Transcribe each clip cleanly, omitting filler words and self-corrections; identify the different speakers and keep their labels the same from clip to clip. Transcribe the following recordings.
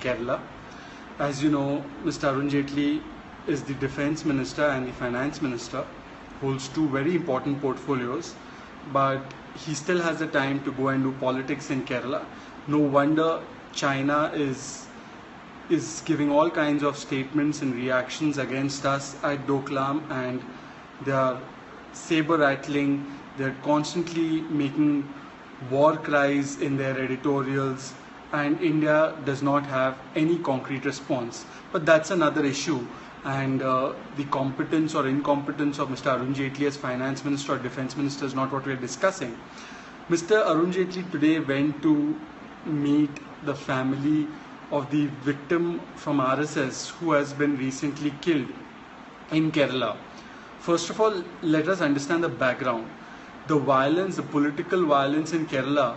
Speaker 1: Kerala. As you know, Mr. Arun Jaitley is the Defence Minister and the Finance Minister, holds two very important portfolios, but he still has the time to go and do politics in Kerala. No wonder China is giving all kinds of statements and reactions against us at Doklam, and they are saber rattling, they're constantly making war cries in their editorials, and India does not have any concrete response. But that's another issue, and the competence or incompetence of Mr. Arun Jaitley as Finance Minister or Defence Minister is not what we are discussing. Mr. Arun Jaitley today went to meet the family of the victim from RSS who has been recently killed in Kerala. First of all, let us understand the background. The violence, the political violence in Kerala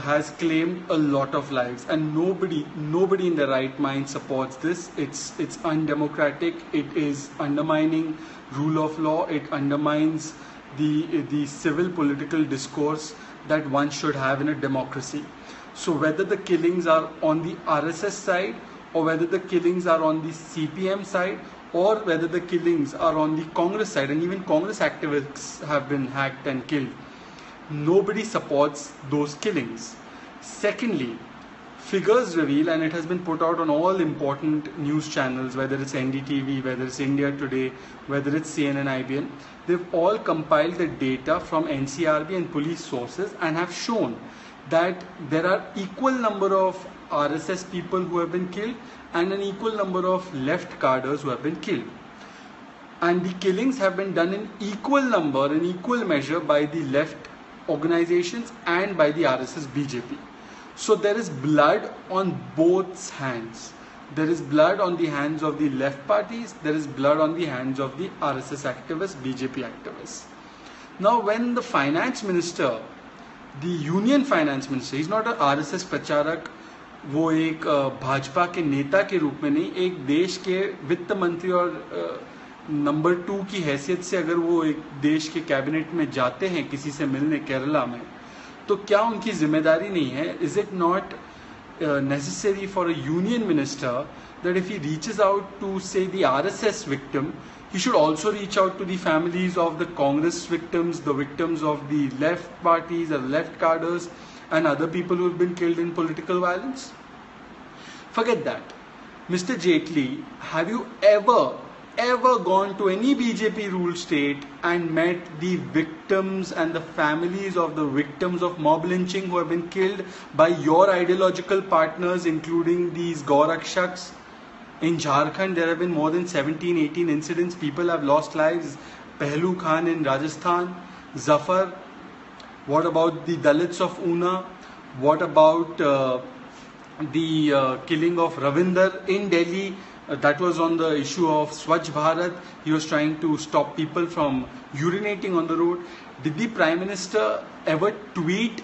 Speaker 1: has claimed a lot of lives, and nobody in their right mind supports this. It's undemocratic. It is undermining rule of law. It undermines the civil political discourse that one should have in a democracy. So whether the killings are on the RSS side, or whether the killings are on the CPM side, or whether the killings are on the Congress side, and even Congress activists have been hacked and killed, nobody supports those killings. Secondly, figures reveal, and it has been put out on all important news channels, whether it's NDTV, whether it's India Today, whether it's CNN, IBN, they've all compiled the data from NCRB and police sources and have shown that there are equal number of RSS people who have been killed and an equal number of left cadres who have been killed. And the killings have been done in equal number, in equal measure by the left organizations and by the RSS BJP. So there is blood on both hands. There is blood on the hands of the left parties, there is blood on the hands of the RSS activists, BJP activists. Now when the finance minister, the union finance minister, he's not a RSS प्रचारक, वो एक भाजपा के नेता के रूप में नहीं, एक देश के वित्त मंत्री और नंबर 2 की हैसियत से अगर वो एक देश के कैबिनेट में जाते हैं किसी से मिलने केरला में, तो क्या उनकी जिम्मेदारी नहीं है? Is it not necessary for a union minister that if he reaches out to, say, the RSS victim, he should also reach out to the families of the Congress victims, the victims of the left parties, the left cadres, and other people who have been killed in political violence? Forget that. Mr. Jaitley, have you ever gone to any BJP ruled state and met the victims and the families of the victims of mob lynching who have been killed by your ideological partners, including these Gaurakshaks? In Jharkhand, there have been more than 17-18 incidents. People have lost lives. Pehlu Khan in Rajasthan, Zafar. What about the Dalits of Una? What about the killing of Ravinder in Delhi? That was on the issue of Swachh Bharat. He was trying to stop people from urinating on the road. Did the Prime Minister ever tweet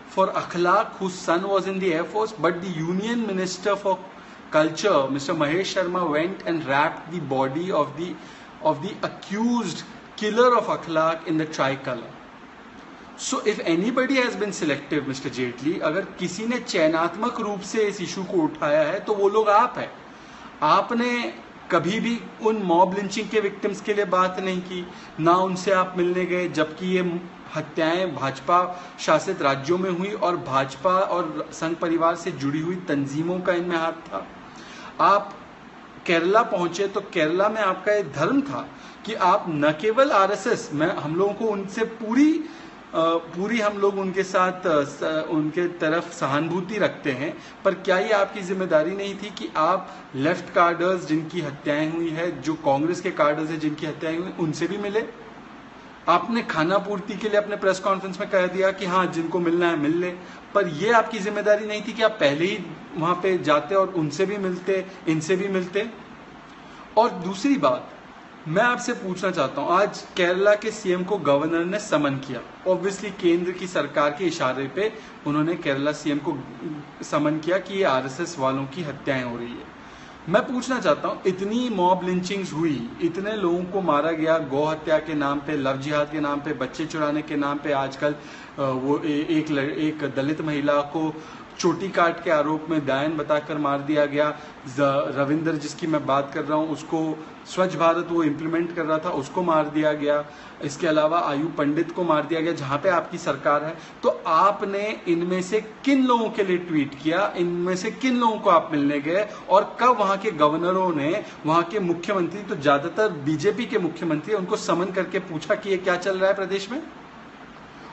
Speaker 1: for Akhlaq, whose son was in the Air Force? But the Union Minister for Culture, Mr. Mahesh Sharma, went and wrapped the body of the accused killer of Akhlaq in the tricolor. So if anybody has been selective, Mr. Jaitley, अगर किसी ने चयनात्मक रूप से इस issue को उठाया है तो वो लोग आप हैं. आपने कभी भी उन मॉब लिंचिंग के विक्टिम्स के लिए बात नहीं की, ना उनसे आप मिलने गए, जबकि ये हत्याएं भाजपा शासित राज्यों में हुई और भाजपा और संघ परिवार से जुड़ी हुई तंजीमों का इनमें हाथ था. आप केरला पहुंचे तो केरला में आपका एक धर्म था कि आप न केवल आरएसएस में, हम लोगों को उनसे पूरी हम लोग उनके साथ उनके तरफ सहानुभूति रखते हैं, पर क्या ये आपकी जिम्मेदारी नहीं थी कि आप लेफ्ट कार्डर्स जिनकी हत्याएं हुई है, जो कांग्रेस के कार्डर्स हैं जिनकी हत्याएं हुई, उनसे भी मिले? आपने खाना पूर्ति के लिए अपने प्रेस कॉन्फ्रेंस में कह दिया कि हाँ जिनको मिलना है मिल ले, पर यह आपकी जिम्मेदारी नहीं थी कि आप पहले ही वहां पे जाते और उनसे भी मिलते, इनसे भी मिलते? और दूसरी बात मैं आपसे पूछना चाहता हूं, आज केरला के सीएम को गवर्नर ने समन किया. ऑब्वियसली केंद्र की सरकार के इशारे पे उन्होंने केरला सीएम को समन किया कि ये आरएसएस वालों की हत्याएं हो रही है. मैं पूछना चाहता हूं, इतनी मॉब लिंचिंग्स हुई, इतने लोगों को मारा गया गौ हत्या के नाम पे, लव जिहाद के नाम पे, बच्चे चुराने के नाम पे, आजकल वो एक दलित महिला को चोटी काट के आरोप में दायन बताकर मार दिया गया। रविंदर जिसकी मैं बात कर रहा हूँ, उसको स्वच्छ भारत वो इम्प्लीमेंट कर रहा था, उसको मार दिया गया। इसके अलावा आयु पंडित को मार दिया गया, जहां पे आपकी सरकार है। तो आपने इनमें से किन लोगों के लिए ट्वीट किया, इनमें से किन लोगों को आप मिलने गए, और कब वहां के गवर्नरों ने, वहां के मुख्यमंत्री, तो ज्यादातर बीजेपी के मुख्यमंत्री, उनको समन करके पूछा कि ये क्या चल रहा है प्रदेश में।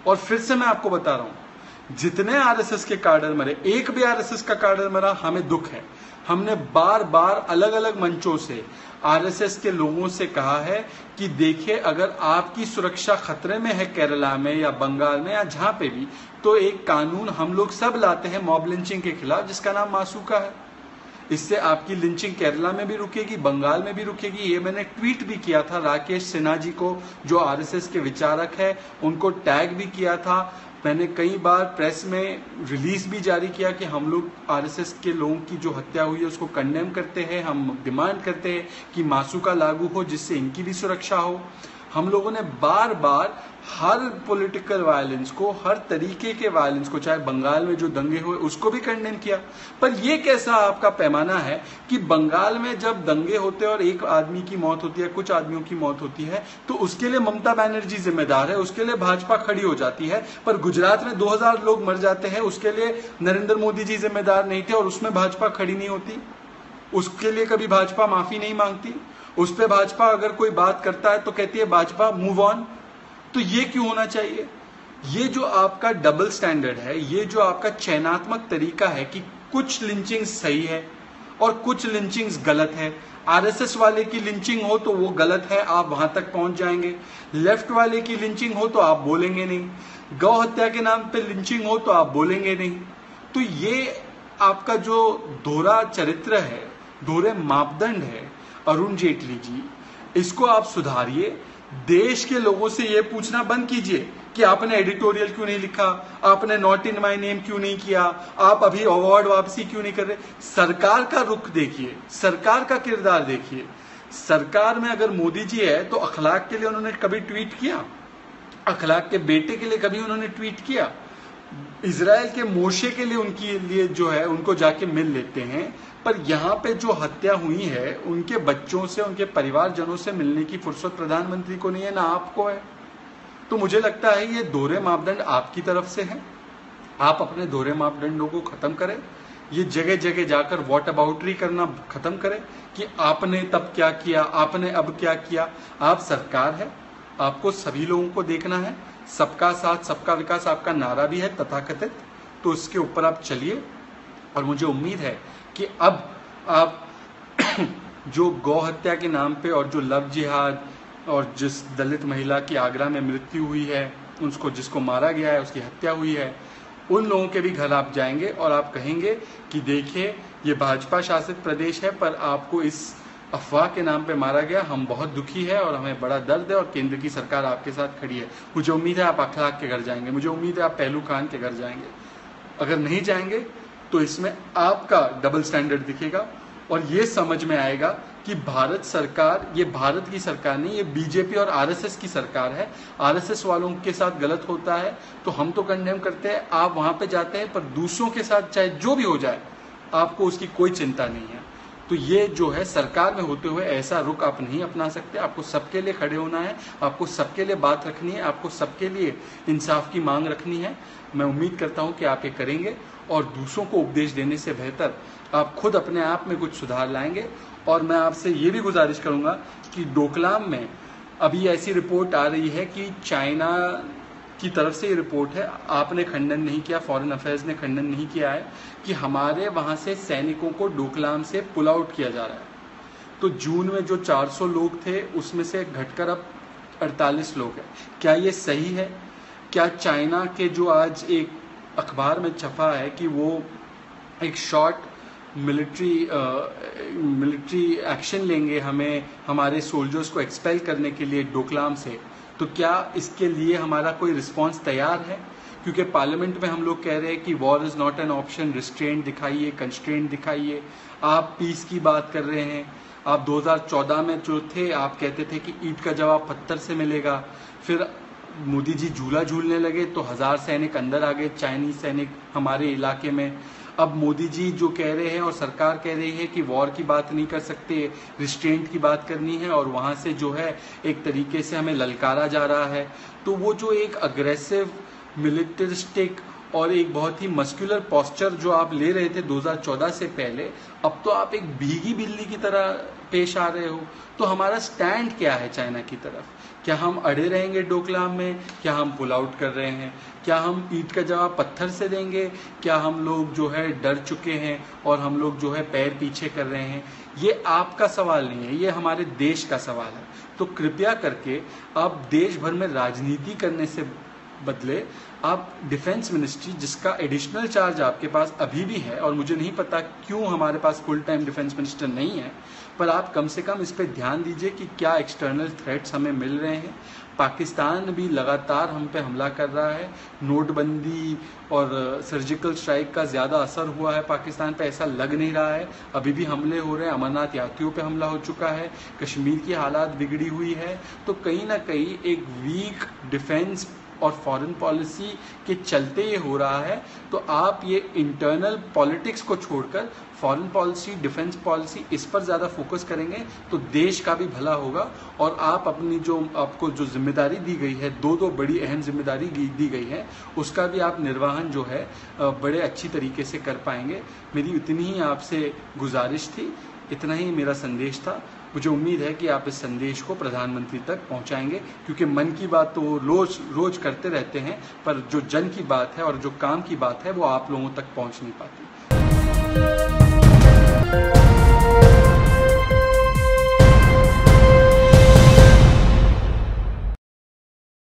Speaker 1: और फिर से मैं आपको बता रहा हूं, जितने आरएसएस के काडर मरे, एक भी आरएसएस का काडर मरा, हमें दुख है। हमने बार बार अलग अलग मंचों से आरएसएस के लोगों से कहा है कि देखिए, अगर आपकी सुरक्षा खतरे में है केरला में या बंगाल में या जहां पे भी, तो एक कानून हम लोग सब लाते हैं मॉब लिंचिंग के खिलाफ, जिसका नाम मासूका है। इससे आपकी लिंचिंग केरला में भी रुकेगी, बंगाल में भी रुकेगी। ये मैंने ट्वीट भी किया था राकेश सिन्हा जी को, जो आरएसएस के विचारक है, उनको टैग भी किया था। मैंने कई बार प्रेस में रिलीज भी जारी किया कि हम लोग आरएसएस के लोगों की जो हत्या हुई है उसको कंडेम करते हैं, हम डिमांड करते हैं कि मासूका लागू हो, जिससे इनकी भी सुरक्षा हो। हम लोगों ने बार बार हर पॉलिटिकल वायलेंस को, हर तरीके के वायलेंस को, चाहे बंगाल में जो दंगे हुए उसको भी कंडेम किया। पर यह कैसा आपका पैमाना है कि बंगाल में जब दंगे होते हैं और एक आदमी की मौत होती है, कुछ आदमियों की मौत होती है, तो उसके लिए ममता बनर्जी जिम्मेदार है, उसके लिए भाजपा खड़ी हो जाती है। पर गुजरात में 2000 लोग मर जाते हैं, उसके लिए नरेंद्र मोदी जी जिम्मेदार नहीं थे और उसमें भाजपा खड़ी नहीं होती, उसके लिए कभी भाजपा माफी नहीं मांगती। उस पर भाजपा अगर कोई बात करता है तो कहती है भाजपा मूव ऑन। तो ये क्यों होना चाहिए? ये जो आपका डबल स्टैंडर्ड है, ये जो आपका चयनात्मक तरीका है कि कुछ लिंचिंग्स सही है और कुछ लिंचिंग्स गलत है। आरएसएस वाले की लिंचिंग हो तो वो गलत है, आप वहां तक पहुंच जाएंगे। लेफ्ट वाले की लिंचिंग हो तो आप बोलेंगे नहीं। गौ हत्या के नाम पे लिंचिंग हो तो आप बोलेंगे नहीं। तो ये आपका जो दोहरा चरित्र है, दोहरे मापदंड है अरुण जेटली जी, इसको आप सुधारिए। देश के लोगों से यह पूछना बंद कीजिए कि आपने एडिटोरियल क्यों नहीं लिखा, आपने नॉट इन माय नेम क्यों नहीं किया, आप अभी अवार्ड वापसी क्यों नहीं कर रहे। सरकार का रुख देखिए, सरकार का किरदार देखिए। सरकार में अगर मोदी जी है तो अखलाक के लिए उन्होंने कभी ट्वीट किया? अखलाक के बेटे के लिए कभी उन्होंने ट्वीट किया? इजराइल के मोशे के लिए उनके लिए जो है उनको जाके मिल लेते हैं। पर यहाँ पे जो हत्या हुई है, उनके बच्चों से, उनके परिवारजनों से मिलने की फुर्सत प्रधानमंत्री को नहीं है, ना आपको है। तो मुझे लगता है ये दोहरे मापदंड आपकी तरफ से है। आप अपने दोहरे मापदंडों को खत्म करें। ये जगह जगह जाकर वॉट अबाउटरी करना खत्म करें कि आपने तब क्या किया, आपने अब क्या किया। आप सरकार है, आपको सभी लोगों को देखना है। सबका साथ सबका विकास आपका नारा भी है तथाकथित, तो इसके ऊपर आप चलिए। और मुझे उम्मीद है कि अब आप जो गौ हत्या के नाम पे और जो लव जिहाद और जिस दलित महिला की आगरा में मृत्यु हुई है, उसको जिसको मारा गया है, उसकी हत्या हुई है, उन लोगों के भी घर आप जाएंगे और आप कहेंगे कि देखिए ये भाजपा शासित प्रदेश है, पर आपको इस अफवाह के नाम पे मारा गया, हम बहुत दुखी है और हमें बड़ा दर्द है और केंद्र की सरकार आपके साथ खड़ी है। मुझे उम्मीद है आप अखलाक के घर जाएंगे, मुझे उम्मीद है आप पहलू खान के घर जाएंगे। अगर नहीं जाएंगे तो इसमें आपका डबल स्टैंडर्ड दिखेगा और ये समझ में आएगा कि भारत सरकार, ये भारत की सरकार नहीं, ये बीजेपी और आरएसएस की सरकार है। आरएसएस वालों के साथ गलत होता है तो हम तो कंडेम करते हैं, आप वहां पे जाते हैं, पर दूसरों के साथ चाहे जो भी हो जाए आपको उसकी कोई चिंता नहीं है। तो ये जो है, सरकार में होते हुए ऐसा रुख आप नहीं अपना सकते। आपको सबके लिए खड़े होना है, आपको सबके लिए बात रखनी है, आपको सबके लिए इंसाफ की मांग रखनी है। मैं उम्मीद करता हूं कि आप ये करेंगे और दूसरों को उपदेश देने से बेहतर आप खुद अपने आप में कुछ सुधार लाएंगे। और मैं आपसे ये भी गुजारिश करूंगा कि डोकलाम में अभी ऐसी रिपोर्ट आ रही है कि चाइना की तरफ से ये रिपोर्ट है, आपने खंडन नहीं किया, फॉरेन अफेयर्स ने खंडन नहीं किया है, कि हमारे वहां से सैनिकों को डोकलाम से पुल आउट किया जा रहा है। तो जून में जो 400 लोग थे उसमें से घटकर अब 48 लोग हैं। क्या ये सही है? क्या चाइना के जो आज एक अखबार में छपा है कि वो एक शॉर्ट मिलिट्री एक्शन लेंगे हमें, हमारे सोल्जर्स को एक्सपेल करने के लिए डोकलाम से, तो क्या इसके लिए हमारा कोई रिस्पांस तैयार है? क्योंकि पार्लियामेंट में हम लोग कह रहे हैं कि war is not an option, restraint दिखाइए, कंस्ट्रेंट दिखाइए। आप पीस की बात कर रहे हैं। आप 2014 में जो थे, आप कहते थे कि ईंट का जवाब पत्थर से मिलेगा। फिर मोदी जी झूला झूलने लगे तो 1000 सैनिक अंदर आ गए, चाइनीज सैनिक हमारे इलाके में। अब मोदी जी जो कह रहे हैं और सरकार कह रही है कि वॉर की बात नहीं कर सकते, रिस्ट्रेंट की बात करनी है, और वहाँ से जो है एक तरीके से हमें ललकारा जा रहा है। तो वो जो एक अग्रेसिव मिलिटरिस्टिक और एक बहुत ही मस्कुलर पोस्चर जो आप ले रहे थे 2014 से पहले, अब तो आप एक भीगी बिल्ली की तरह पेश आ रहे हो। तो हमारा स्टैंड क्या है चाइना की तरफ? क्या हम अड़े रहेंगे डोकलाम में? क्या हम पुल आउट कर रहे हैं? क्या हम ईंट का जवाब पत्थर से देंगे? क्या हम लोग जो है डर चुके हैं और हम लोग जो है पैर पीछे कर रहे हैं? ये आपका सवाल नहीं है, ये हमारे देश का सवाल है। तो कृपया करके आप देश भर में राजनीति करने से बदले आप डिफेंस मिनिस्ट्री, जिसका एडिशनल चार्ज आपके पास अभी भी है, और मुझे नहीं पता क्यों हमारे पास फुल टाइम डिफेंस मिनिस्टर नहीं है, पर आप कम से कम इस पे ध्यान दीजिए कि क्या एक्सटर्नल थ्रेट्स हमें मिल रहे हैं। पाकिस्तान भी लगातार हम पे हमला कर रहा है। नोटबंदी और सर्जिकल स्ट्राइक का ज़्यादा असर हुआ है पाकिस्तान पे, ऐसा लग नहीं रहा है। अभी भी हमले हो रहे हैं, अमरनाथ यात्रियों पे हमला हो चुका है, कश्मीर की हालात बिगड़ी हुई है। तो कहीं ना कहीं एक वीक डिफेंस और फॉरेन पॉलिसी के चलते ये हो रहा है। तो आप ये इंटरनल पॉलिटिक्स को छोड़कर फॉरेन पॉलिसी, डिफेंस पॉलिसी, इस पर ज़्यादा फोकस करेंगे तो देश का भी भला होगा। और आप अपनी जो आपको जो जिम्मेदारी दी गई है, दो बड़ी अहम जिम्मेदारी दी गई है, उसका भी आप निर्वहन जो है बड़े अच्छी तरीके से कर पाएंगे। मेरी इतनी ही आपसे गुजारिश थी, इतना ही मेरा संदेश था। मुझे उम्मीद है कि आप इस संदेश को प्रधानमंत्री तक पहुंचाएंगे, क्योंकि मन की बात तो वो रोज करते रहते हैं, पर जो जन की बात है और जो काम की बात है वो आप लोगों तक पहुंच नहीं पाती।